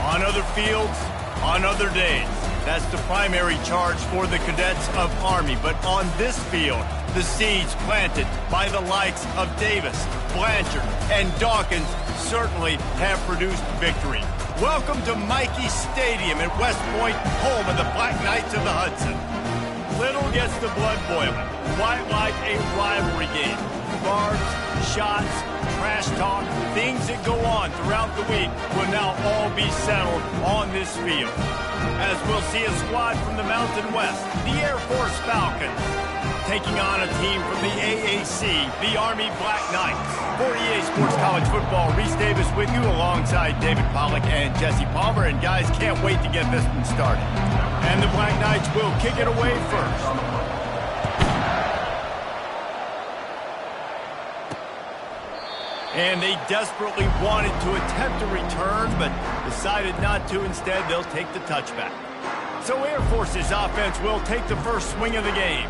On other fields, on other days. That's the primary charge for the cadets of Army. But on this field, the seeds planted by the likes of Davis, Blanchard, and Dawkins certainly have produced victory. Welcome to Michie Stadium at West Point, home of the Black Knights of the Hudson. Little gets the blood boiling. Quite like a rivalry game. Barbs, shots, trash talk, things that go on throughout the week will now all be settled on this field. As we'll see a squad from the Mountain West, the Air Force Falcons, taking on a team from the AAC, the Army Black Knights. For EA Sports College Football, Reese Davis with you alongside David Pollack and Jesse Palmer. And guys, can't wait to get this one started. And the Black Knights will kick it away first. And they desperately wanted to attempt a return, but decided not to. Instead, they'll take the touchback. So Air Force's offense will take the first swing of the game.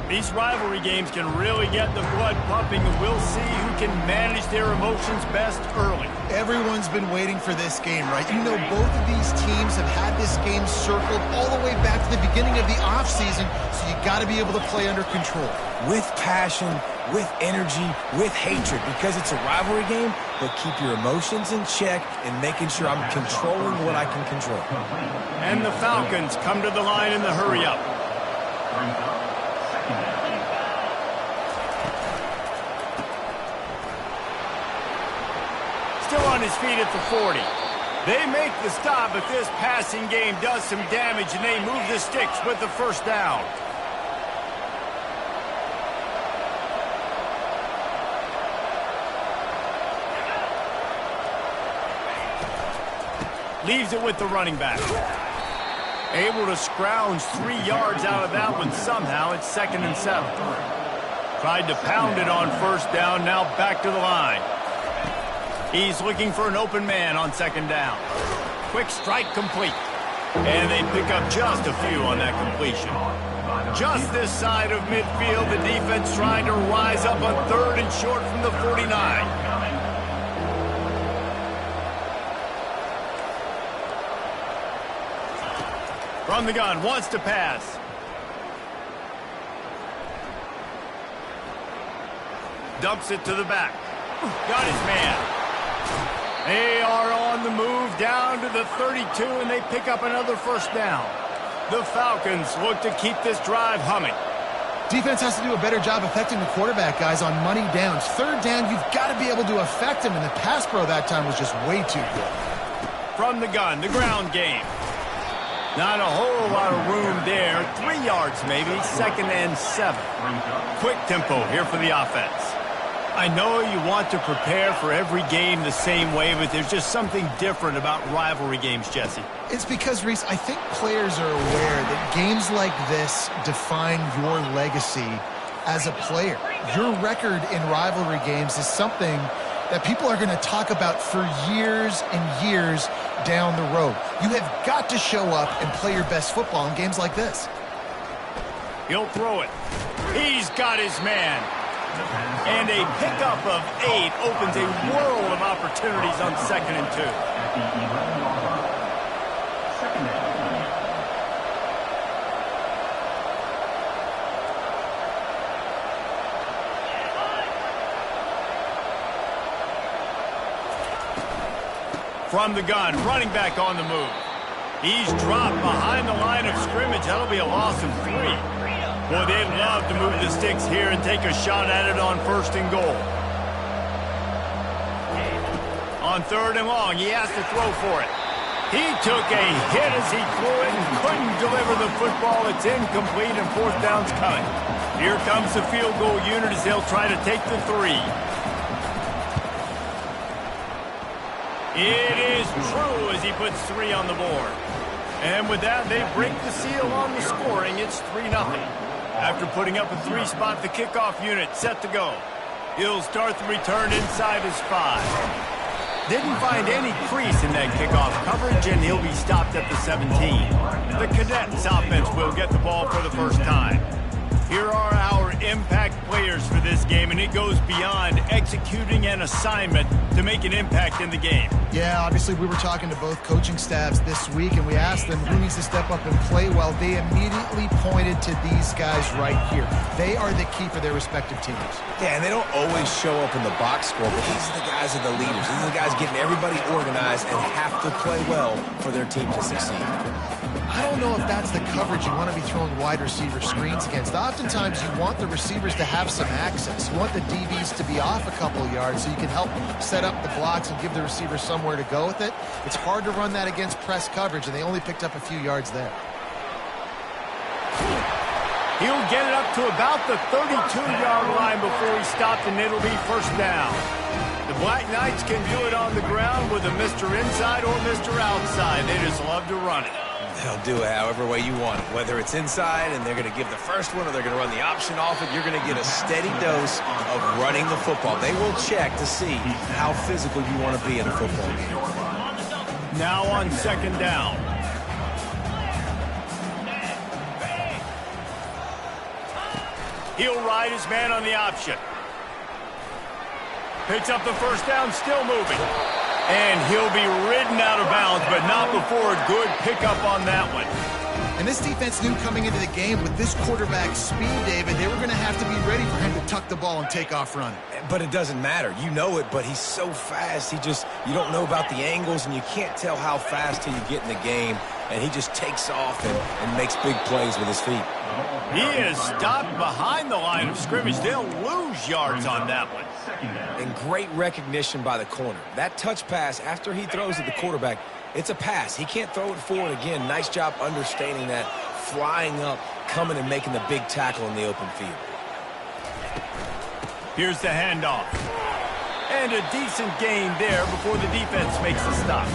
These rivalry games can really get the blood pumping, and we'll see who can manage their emotions best early. Everyone's been waiting for this game, right? You know, both of these teams have had this game circled all the way back to the beginning of the offseason, so you got to be able to play under control. With passion, with energy, with hatred, because it's a rivalry game, but keep your emotions in check and making sure I'm controlling what I can control. And the Falcons come to the line in the hurry-up. Still on his feet at the 40. They make the stop, but this passing game does some damage, and they move the sticks with the first down. Leaves it with the running back. Able to scrounge 3 yards out of that one somehow. It's 2nd and 7. Tried to pound it on first down, now back to the line. He's looking for an open man on 2nd down. Quick strike complete. And they pick up just a few on that completion. Just this side of midfield, the defense trying to rise up on 3rd and short from the 49. From the gun, wants to pass. Dumps it to the back. Got his man. They are on the move down to the 32, and they pick up another first down. The Falcons look to keep this drive humming. Defense has to do a better job affecting the quarterback, guys, on money downs. 3rd down, you've got to be able to affect him, and the pass pro that time was just way too good. From the gun, the ground game. Not a whole lot of room there. 3 yards maybe, 2nd and 7. Quick tempo here for the offense. I know you want to prepare for every game the same way, but there's just something different about rivalry games, Jesse. It's because, Reese, I think players are aware that games like this define your legacy as a player. Your record in rivalry games is something that people are going to talk about for years and years down the road. You have got to show up and play your best football in games like this. He'll throw it. He's got his man. And a pickup of 8 opens a world of opportunities on 2nd and 2. From the gun, running back on the move. He's dropped behind the line of scrimmage. That'll be a loss of 3. Boy, they'd love to move the sticks here and take a shot at it on 1st and goal. On 3rd and long, he has to throw for it. He took a hit as he threw it and couldn't deliver the football. It's incomplete, and 4th down's coming. Here comes the field goal unit as they'll try to take the 3. It is true as he puts 3 on the board. And with that, they break the seal on the scoring. It's 3-0. After putting up a 3-spot, the kickoff unit set to go. He'll start the return inside his 5. Didn't find any crease in that kickoff coverage, and he'll be stopped at the 17. The Cadets offense will get the ball for the first time. Here are our impact players for this game, and it goes beyond executing an assignment to make an impact in the game. Yeah, obviously we were talking to both coaching staffs this week, and we asked them who needs to step up and play well. They immediately pointed to these guys right here. They are the key for their respective teams. Yeah, and they don't always show up in the box score, but these are the guys that are the leaders. These are the guys getting everybody organized and have to play well for their team to succeed. I don't know if that's the coverage you want to be throwing wide receiver screens against. Oftentimes, you want the receivers to have some access. You want the DBs to be off a couple of yards so you can help set up the blocks and give the receiver somewhere to go with it. It's hard to run that against press coverage, and they only picked up a few yards there. He'll get it up to about the 32-yard line before he stopped, and it'll be first down. The Black Knights can do it on the ground with a Mr. Inside or Mr. Outside. They just love to run it. They'll do it however way you want it. Whether it's inside and they're going to give the first one or they're going to run the option off it, you're going to get a steady dose of running the football. They will check to see how physical you want to be in a football game. Now on second down. He'll ride his man on the option. Picks up the first down, still moving. And he'll be ridden out of bounds, but not before a good pickup on that one. And this defense knew coming into the game with this quarterback's speed, David, they were going to have to be ready for him to tuck the ball and take off running. But it doesn't matter. You know it, but he's so fast. You don't know about the angles, and you can't tell how fast till you get in the game. And he just takes off and makes big plays with his feet. He is stopped behind the line of scrimmage. They'll lose yards on that one. And great recognition by the corner. That touch pass, after he throws at the quarterback, it's a pass. He can't throw it forward again. Nice job understanding that, flying up, coming and making the big tackle in the open field. Here's the handoff. And a decent gain there before the defense makes a stop.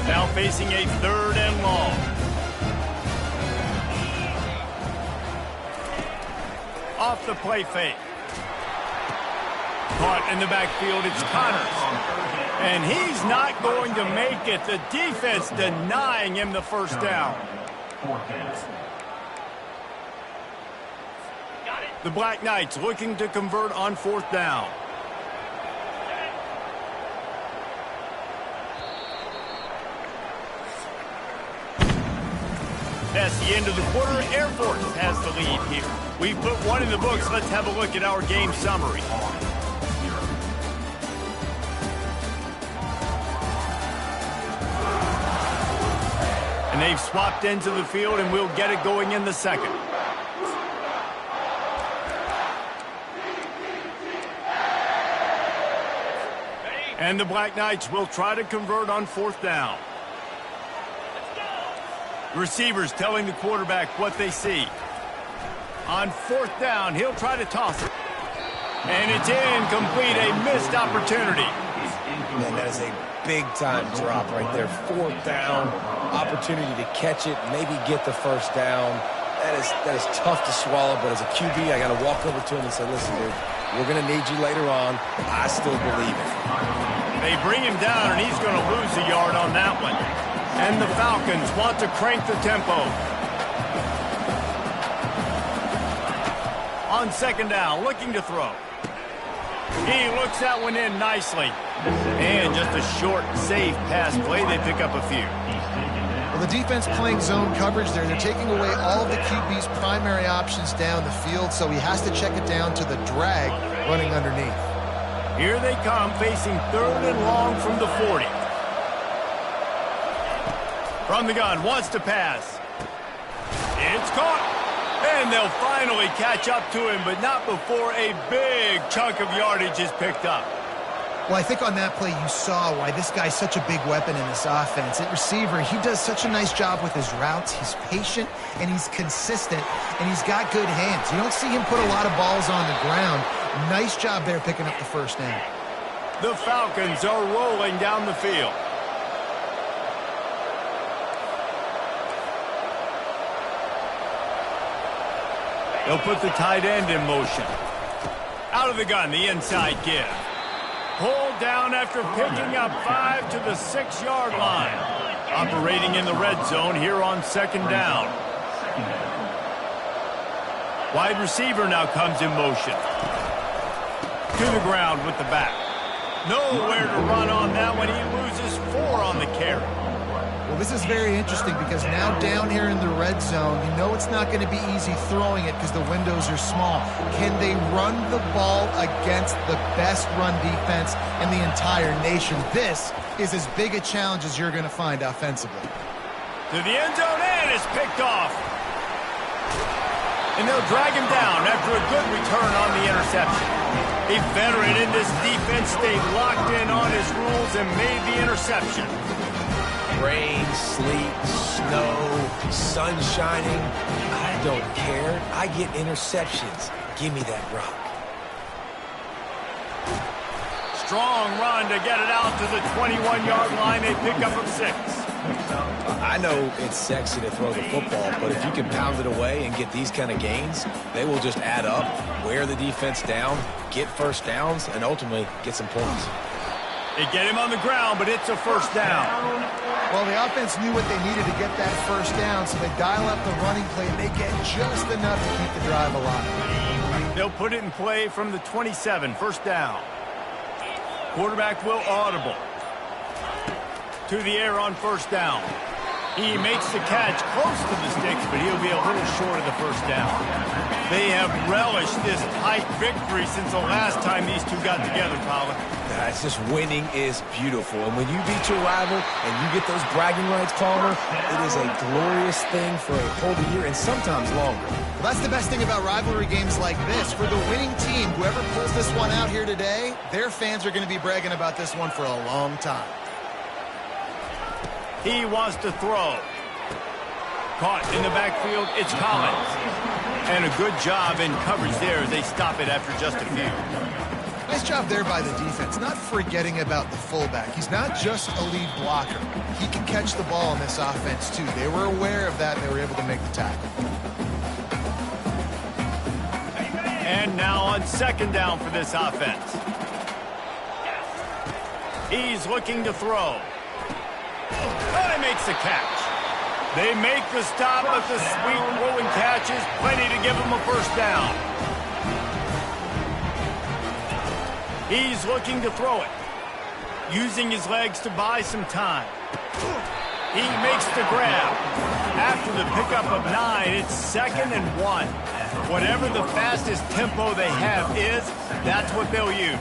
Now facing a third and long. Off the play fake. Caught in the backfield, it's Connors. And he's not going to make it. The defense denying him the first down. The Black Knights looking to convert on fourth down. That's the end of the quarter. Air Force has the lead here. We put one in the books. Let's have a look at our game summary. And they've swapped ends of the field, and we'll get it going in the second. And the Black Knights will try to convert on fourth down. Receivers telling the quarterback what they see. On fourth down, he'll try to toss it. And it's incomplete, a missed opportunity. Man, that is a big-time drop right there. Fourth down, opportunity to catch it, maybe get the first down. That is tough to swallow, but as a QB, I got to walk over to him and say, listen, dude, we're going to need you later on. I still believe it. They bring him down, and he's going to lose a yard on that one. And the Falcons want to crank the tempo. On second down, looking to throw. He looks that one in nicely. And just a short, safe pass play. They pick up a few. Well, the defense playing zone coverage there. They're taking away all of the QB's primary options down the field, so he has to check it down to the drag running underneath. Here they come, facing third and long from the 40. From the gun, wants to pass. It's caught. And they'll finally catch up to him, but not before a big chunk of yardage is picked up. Well, I think on that play you saw why this guy's such a big weapon in this offense. At receiver, he does such a nice job with his routes. He's patient, and he's consistent, and he's got good hands. You don't see him put a lot of balls on the ground. Nice job there picking up the first down. The Falcons are rolling down the field. They'll put the tight end in motion. Out of the gun, the inside give. Pulled down after picking up 5 to the 6-yard line. Operating in the red zone here on 2nd down. Wide receiver now comes in motion. To the ground with the back. Nowhere to run on that one. He loses 4 on the carry. Well, this is very interesting because now down here in the red zone, you know it's not going to be easy throwing it because the windows are small. Can they run the ball against the best run defense in the entire nation? This is as big a challenge as you're going to find offensively. To the end zone, and it's picked off. And they'll drag him down after a good return on the interception. A veteran in this defense stayed locked in on his rules and made the interception. Rain, sleet, snow, sun shining, I don't care. I get interceptions. Give me that rock. Strong run to get it out to the 21-yard line. They pick up of 6. I know it's sexy to throw the football, but if you can pound it away and get these kind of gains, they will just add up, wear the defense down, get first downs, and ultimately get some points. They get him on the ground, but it's a first down. Well, the offense knew what they needed to get that first down, so they dial up the running play, and they get just enough to keep the drive alive. They'll put it in play from the 27, first down. Quarterback will audible. To the air on first down. He makes the catch close to the sticks, but he'll be a little short of the first down. They have relished this tight victory since the last time these two got together, Colin. It's just winning is beautiful. And when you beat your rival and you get those bragging rights, Palmer, it is a glorious thing for a whole year and sometimes longer. Well, that's the best thing about rivalry games like this. For the winning team, whoever pulls this one out here today, their fans are going to be bragging about this one for a long time. He wants to throw. Caught in the backfield, it's Collins. And a good job in coverage there as they stop it after just a few. Nice job there by the defense, not forgetting about the fullback. He's not just a lead blocker. He can catch the ball in this offense, too. They were aware of that, and they were able to make the tackle. And now on second down for this offense. He's looking to throw. Oh, he makes the catch. They make the stop, but the sweet rolling catch is plenty to give him a first down. He's looking to throw it, using his legs to buy some time. He makes the grab. After the pickup of 9, it's 2nd and 1. Whatever the fastest tempo they have is, that's what they'll use.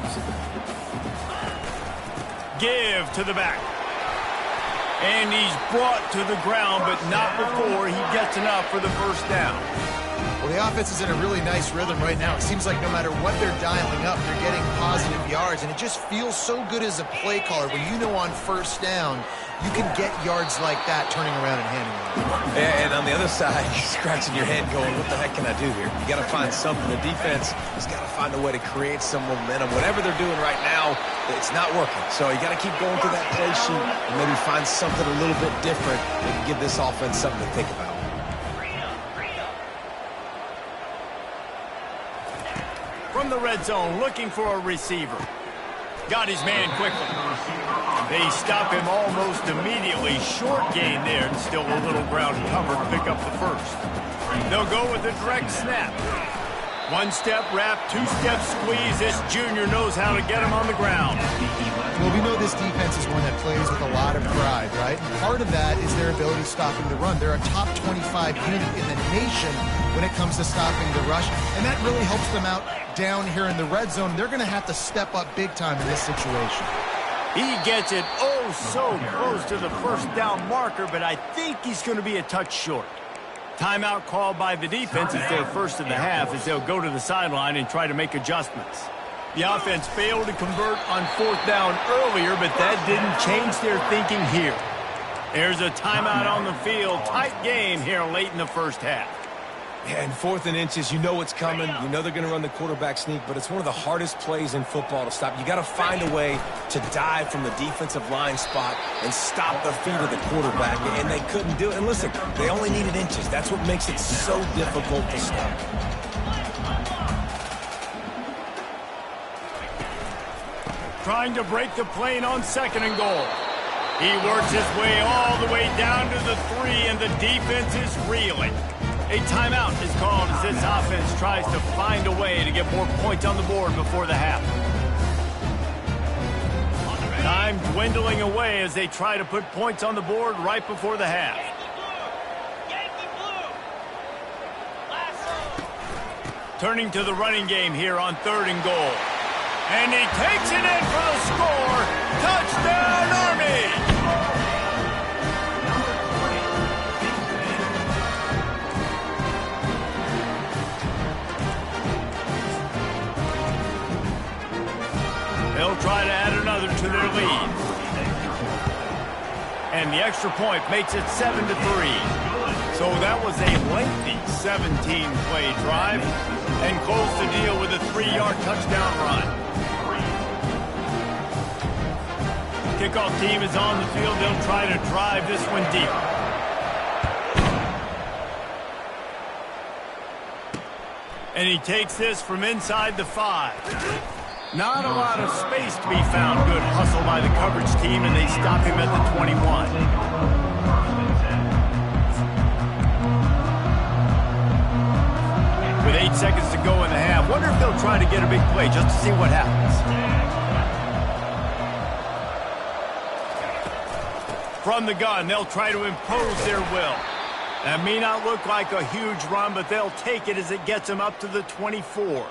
Give to the back. And he's brought to the ground, but not before he gets enough for the first down. Well, the offense is in a really nice rhythm right now. It seems like no matter what they're dialing up, they're getting positive yards, and it just feels so good as a play caller when you know on first down you can get yards like that turning around and handing it. And on the other side, you're scratching your head going, what the heck can I do here? You got to find something. The defense has got to find a way to create some momentum. Whatever they're doing right now, it's not working. So you got to keep going through that play sheet and maybe find something a little bit different that can give this offense something to think about. From the red zone, looking for a receiver. Got his man quickly. They stop him almost immediately. Short gain there, and still a little ground cover to pick up the first. They'll go with a direct snap. One-step wrap, two-step squeeze. This junior knows how to get him on the ground. Well, we know this defense is one that plays with a lot of pride, right? And part of that is their ability stopping the run. They're a top 25 unit in the nation when it comes to stopping the rush, and that really helps them out down here in the red zone. They're going to have to step up big time in this situation. He gets it oh so close to the first down marker, but I think he's going to be a touch short. Timeout called by the defense is their first of the half as they'll go to the sideline and try to make adjustments. The offense failed to convert on fourth down earlier, but that didn't change their thinking here. There's a timeout on the field. Tight game here late in the first half. And 4th and inches, you know it's coming. You know they're going to run the quarterback sneak, but it's one of the hardest plays in football to stop. You got to find a way to dive from the defensive line spot and stop the feet of the quarterback, and they couldn't do it. And listen, they only needed inches. That's what makes it so difficult to stop. trying to break the plane on 2nd and goal. He works his way all the way down to the 3, and the defense is reeling. A timeout is called as this offense tries to find a way to get more points on the board before the half. Time dwindling away as they try to put points on the board right before the half. Turning to the running game here on 3rd and goal. And he takes it in for the score. Touchdown, Army! They'll try to add another to their lead. And the extra point makes it 7-3. So that was a lengthy 17-play drive and close to deal with a 3-yard touchdown run. Kickoff team is on the field. They'll try to drive this one deep. And he takes this from inside the 5. Not a lot of space to be found. Good hustle by the coverage team, and they stop him at the 21. With 8 seconds to go in the half, wonder if they'll try to get a big play just to see what happens. From the gun, they'll try to impose their will. That may not look like a huge run, but they'll take it as it gets them up to the 24.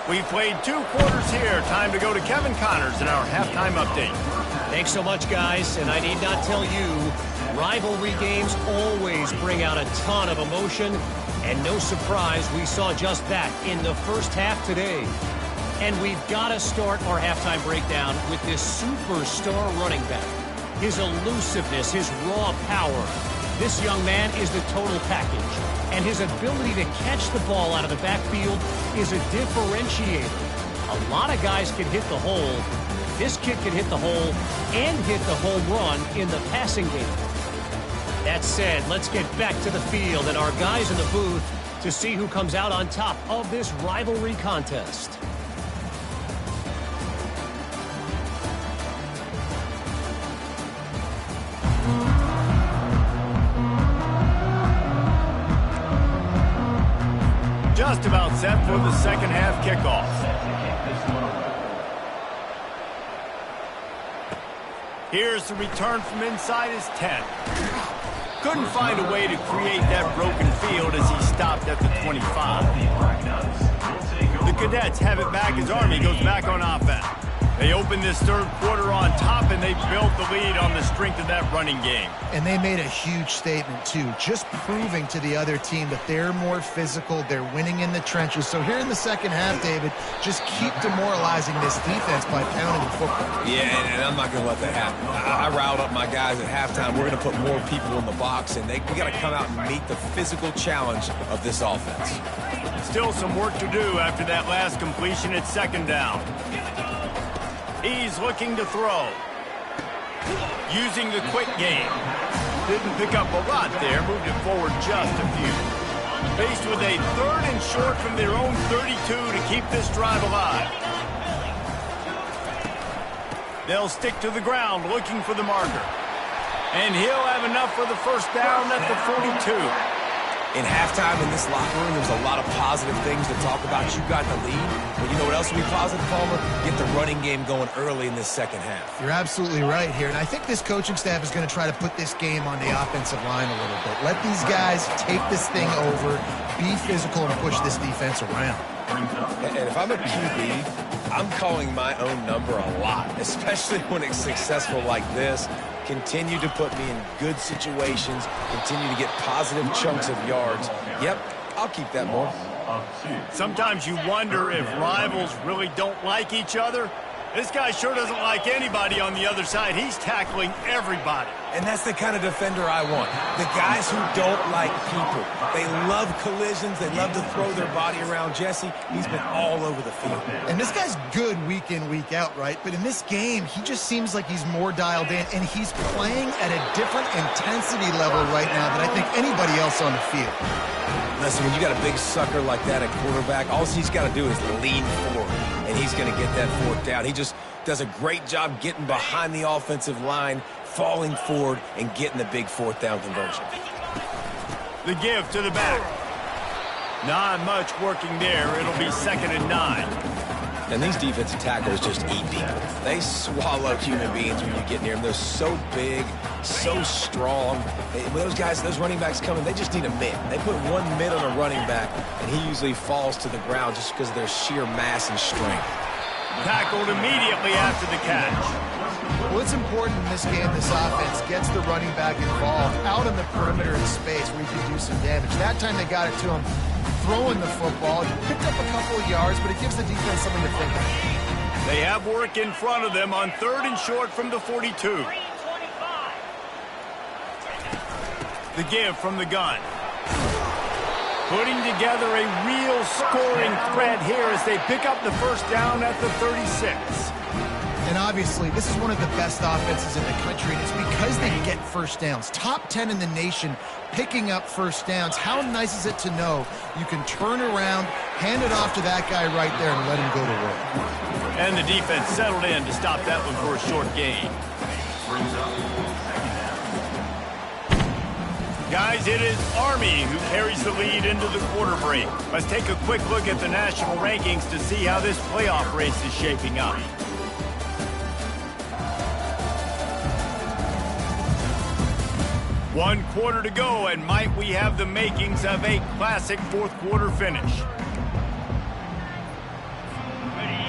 We've played 2 quarters here. Time to go to Kevin Connors in our halftime update. Thanks so much, guys. And I need not tell you, rivalry games always bring out a ton of emotion. And no surprise, we saw just that in the first half today. And we've got to start our halftime breakdown with this superstar running back. His elusiveness, his raw power. This young man is the total package. And his ability to catch the ball out of the backfield is a differentiator. A lot of guys can hit the hole. This kid can hit the hole and hit the home run in the passing game. That said, let's get back to the field and our guys in the booth to see who comes out on top of this rivalry contest. Just about set for the second half kickoff. Here's the return from inside his 10. Couldn't find a way to create that broken field as he stopped at the 25. The Cadets have it back as Army goes back on offense. They opened this 3rd quarter on top, and they built the lead on the strength of that running game. And they made a huge statement, too, just proving to the other team that they're more physical, they're winning in the trenches. So here in the second half, David, just keep demoralizing this defense by pounding the football. Yeah, and I'm not going to let that happen. I riled up my guys at halftime. We're going to put more people in the box, and we got to come out and meet the physical challenge of this offense. Still some work to do after that last completion at 2nd down. He's looking to throw. Using the quick game. Didn't pick up a lot there. Moved it forward just a few. Faced with a 3rd and short from their own 32 to keep this drive alive. They'll stick to the ground looking for the marker. And he'll have enough for the first down at the 42. In halftime in this locker room, there's a lot of positive things to talk about. You got the lead, but you know what else will be positive, Palmer? Get the running game going early in this second half. You're absolutely right here, and I think this coaching staff is going to try to put this game on the offensive line a little bit. Let these guys take this thing over, be physical, and push this defense around. And if I'm a QB, I'm calling my own number a lot, especially when it's successful like this. Continue to put me in good situations, continue to get positive chunks of yards. Yep, I'll keep that more. Sometimes you wonder if rivals really don't like each other. This guy sure doesn't like anybody on the other side. He's tackling everybody. And that's the kind of defender I want. The guys who don't like people. They love collisions. They love to throw their body around. Jesse, he's been all over the field. And this guy's good week in, week out, right? But in this game, he just seems like he's more dialed in, and he's playing at a different intensity level right now than I think anybody else on the field. Listen, when you got a big sucker like that at quarterback, all he's got to do is lean forward. and he's going to get that fourth down. He just does a great job getting behind the offensive line, falling forward, and getting the big fourth down conversion. The give to the back. Not much working there. It'll be 2nd and 9. And these defensive tackles just eat people. They swallow human beings when you get near them. They're so big, so strong. When those guys, those running backs come in, they just need a mid. They put one mid on a running back, and he usually falls to the ground just because of their sheer mass and strength. Tackled immediately after the catch. Well, it's important in this game this offense gets the running back involved out on the perimeter in space where he can do some damage. That time they got it to him throwing the football. He picked up a couple of yards, but it gives the defense something to think about. They have work in front of them on 3rd and short from the 42. The give from the gun. Putting together a real scoring threat here as they pick up the first down at the 36. And obviously, this is one of the best offenses in the country, and it's because they get first downs. Top 10 in the nation picking up first downs. How nice is it to know you can turn around, hand it off to that guy right there, and let him go to work. And the defense settled in to stop that one for a short gain. Guys, it is Army who carries the lead into the quarter break. Let's take a quick look at the national rankings to see how this playoff race is shaping up. One quarter to go, and might we have the makings of a classic fourth quarter finish.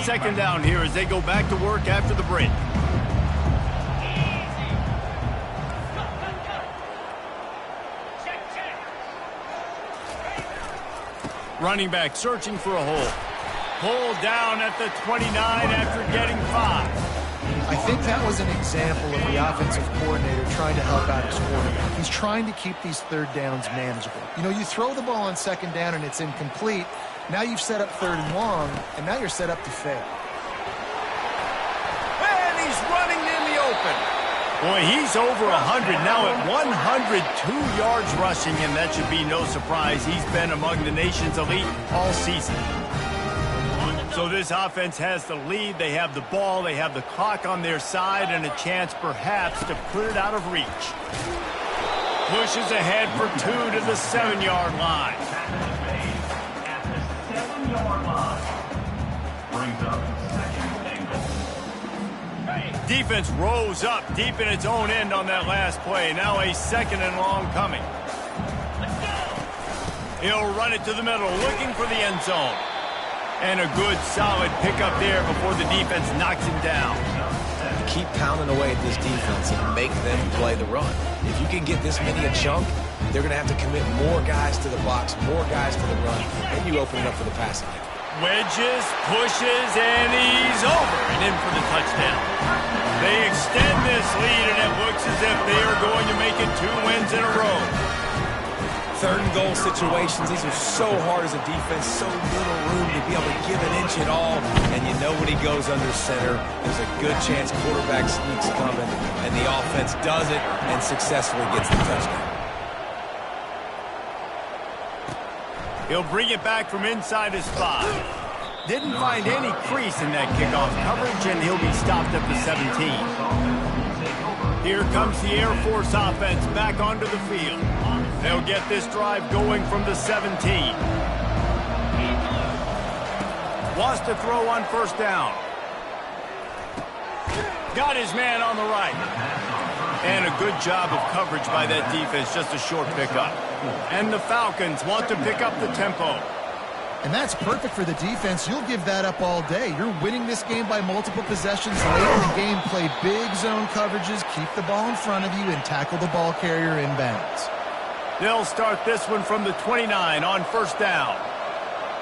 2nd down here as they go back to work after the break. Running back searching for a hole. Pulled down at the 29 after getting 5. I think that was an example of the offensive coordinator trying to help out his quarterback. He's trying to keep these 3rd downs manageable. You know, you throw the ball on 2nd down and it's incomplete. Now you've set up 3rd and long, and now you're set up to fail. And he's running in the open. Boy, he's over 100 now at 102 yards rushing, and that should be no surprise. He's been among the nation's elite all season. So this offense has the lead. They have the ball. They have the clock on their side and a chance perhaps to put it out of reach. Pushes ahead for 2 to the 7-yard line. Defense rose up deep in its own end on that last play. Now a 2nd and long coming. He'll run it to the middle, looking for the end zone. And a good, solid pickup there before the defense knocks him down. Keep pounding away at this defense and make them play the run. If you can get this many a chunk, they're going to have to commit more guys to the box, more guys to the run, and you open it up for the passing game. Wedges, pushes, and he's over and in for the touchdown. They extend this lead, and it looks as if they are going to make it 2 wins in a row. 3rd and goal situations, these are so hard as a defense, so little room to be able to give an inch at all, and you know when he goes under center, there's a good chance quarterback sneaks coming, and the offense does it and successfully gets the touchdown. He'll bring it back from inside his 5. Didn't find any crease in that kickoff coverage, and he'll be stopped at the 17. Here comes the Air Force offense back onto the field. They'll get this drive going from the 17. Wants to throw on 1st down. Got his man on the right. And a good job of coverage by that defense, just a short pickup. And the Falcons want to pick up the tempo. And that's perfect for the defense. You'll give that up all day. You're winning this game by multiple possessions late in the game. Play big zone coverages, keep the ball in front of you, and tackle the ball carrier inbounds. They'll start this one from the 29 on 1st down.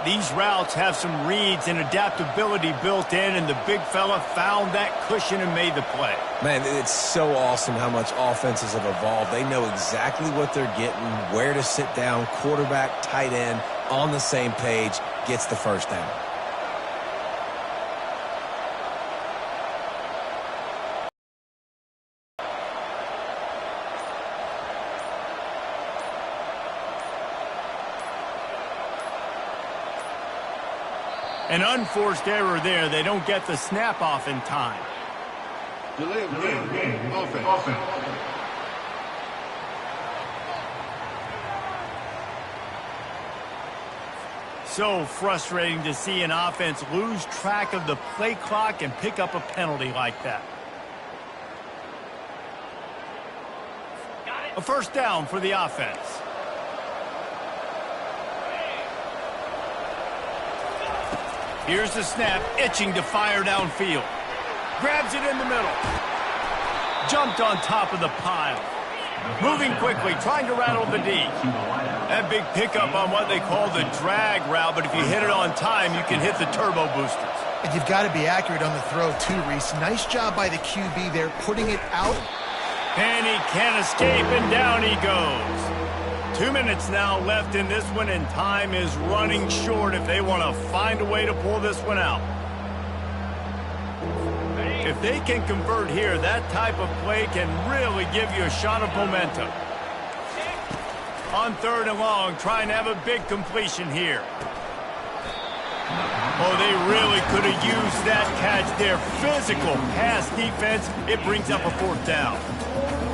These routes have some reads and adaptability built in, and the big fella found that cushion and made the play. Man, it's so awesome how much offenses have evolved. They know exactly what they're getting, where to sit down, quarterback, tight end, on the same page, gets the 1st down. An unforced error there. They don't get the snap off in time. Delay of game. Offense. So frustrating to see an offense lose track of the play clock and pick up a penalty like that. A first down for the offense. Here's the snap, itching to fire downfield. Grabs it in the middle. Jumped on top of the pile. Moving quickly, trying to rattle the D. That big pickup on what they call the drag route, but if you hit it on time, you can hit the turbo boosters. And you've got to be accurate on the throw too, Reese. Nice job by the QB there, putting it out. And he can't escape, and down he goes. 2 minutes now left in this one, and time is running short if they want to find a way to pull this one out. If they can convert here, that type of play can really give you a shot of momentum. On 3rd and long, trying to have a big completion here. Oh, they really could have used that catch there. Physical pass defense. It brings up a 4th down.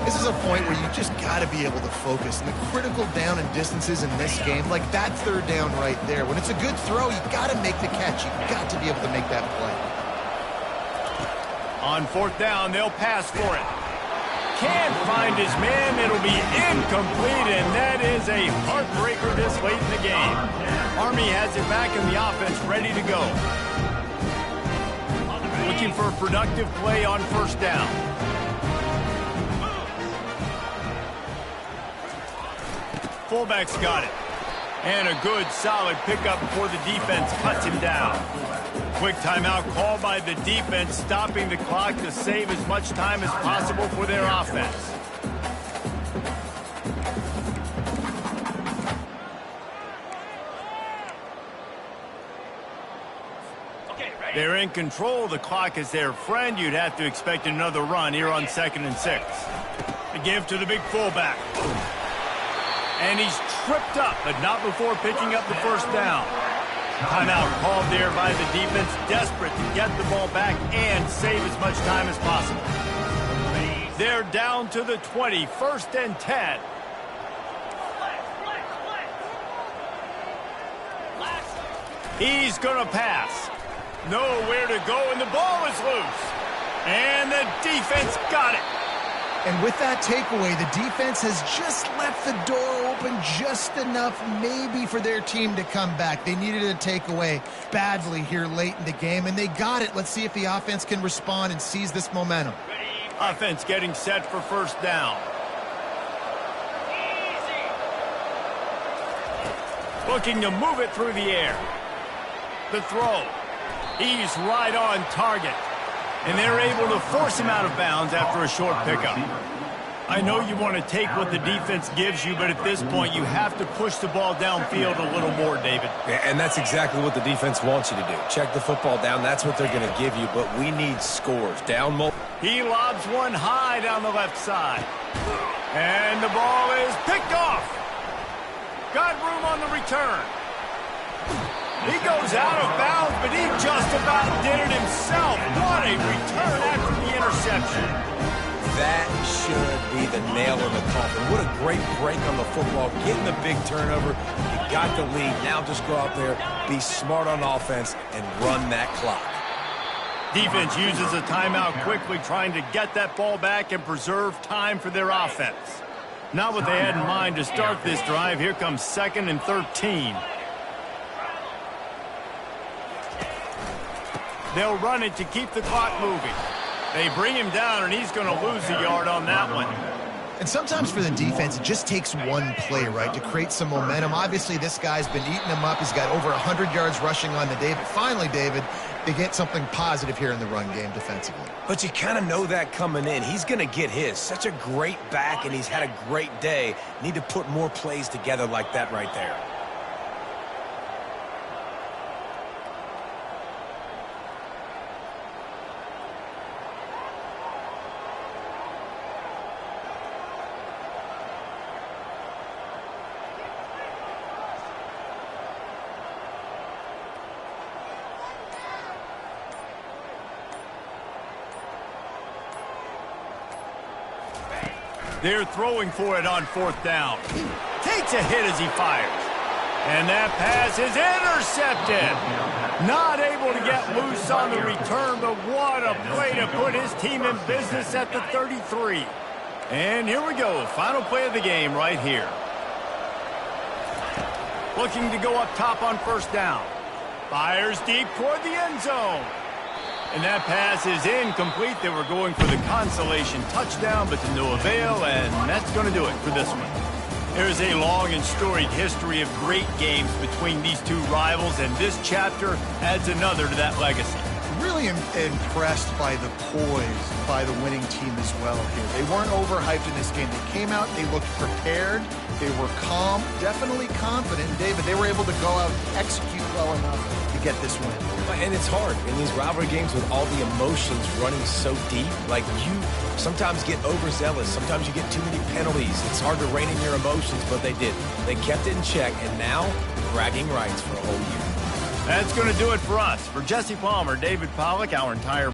This is a point where you just got to be able to focus. And the critical down and distances in this game, like that 3rd down right there. When it's a good throw, you got to make the catch. You got to be able to make that play. On 4th down, they'll pass for it. Can't find his man. It'll be incomplete, and that is a heartbreaker this late in the game. Army has it back in the offense, ready to go. Looking for a productive play on 1st down. Fullback's got it. And a good, solid pickup before the defense cuts him down. Quick timeout called by the defense, stopping the clock to save as much time as possible for their offense. They're in control. The clock is their friend. You'd have to expect another run here on 2nd and 6. The give to the big fullback. And he's tripped up, but not before picking up the 1st down. Timeout called there by the defense, desperate to get the ball back and save as much time as possible. They're down to the 20, 1st and 10. He's going to pass. Nowhere to go, and the ball is loose. And the defense got it. And with that takeaway, the defense has just left the door open just enough maybe for their team to come back. They needed a takeaway badly here late in the game, and they got it. Let's see if the offense can respond and seize this momentum. Offense getting set for 1st down. Looking to move it through the air. The throw. He's right on target. And they're able to force him out of bounds after a short pickup. I know you want to take what the defense gives you, but at this point, you have to push the ball downfield a little more, David. Yeah, and that's exactly what the defense wants you to do. Check the football down. That's what they're going to give you, but we need scores. Down more. He lobs one high down the left side. And the ball is picked off. Got room on the return. He goes out of bounds, but he just about did it himself. What a return after the interception. That should be the nail in the coffin. What a great break on the football. Getting the big turnover. You got the lead. Now just go out there, be smart on offense, and run that clock. Defense uses a timeout quickly, trying to get that ball back and preserve time for their offense. Not what they had in mind to start this drive. Here comes 2nd and 13. They'll run it to keep the clock moving. They bring him down, and he's going to lose a yard on that one. And sometimes for the defense, it just takes one play, right, to create some momentum. Obviously, this guy's been eating them up. He's got over 100 yards rushing on the day. But finally, David, they get something positive here in the run game defensively. But you kind of know that coming in. He's going to get his. Such a great back, and he's had a great day. Need to put more plays together like that right there. They're throwing for it on 4th down. Takes a hit as he fires. And that pass is intercepted. Not able to get loose on the return, but what a play to put his team in business at the 33. And here we go, final play of the game right here. Looking to go up top on 1st down. Fires deep toward the end zone. And that pass is incomplete. They were going for the consolation touchdown, but to no avail, and that's going to do it for this one. There's a long and storied history of great games between these two rivals, and this chapter adds another to that legacy. Really impressed by the poise by the winning team as well here. They weren't overhyped in this game. They came out, they looked prepared, they were calm, definitely confident. And David, they were able to go out and execute well enough to get this win. And it's hard in these rivalry games with all the emotions running so deep. Like, you sometimes get overzealous. Sometimes you get too many penalties. It's hard to rein in your emotions, but they did. They kept it in check, and now bragging rights for a whole year. That's going to do it for us. For Jesse Palmer, David Pollack, our entire